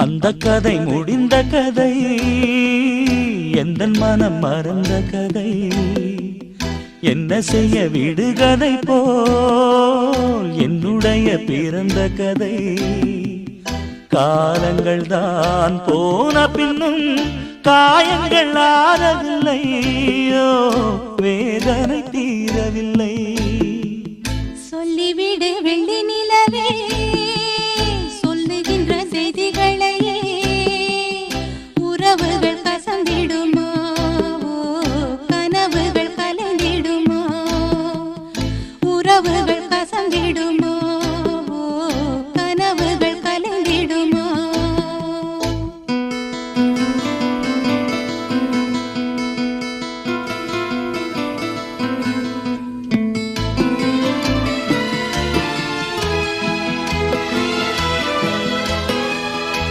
அந்த கதை முடிந்த கதை, எந்தன் மனம் மறந்த கதை. என்ன செய்ய விடுகதை போல் என்னுடைய பிறந்த கதை. காலங்கள் தான் போன பின்னும் காயங்கள் ஆறவில்லை, வேதனை தீரவில்லை. சொல்லிவிடு வெள்ளி நிலவே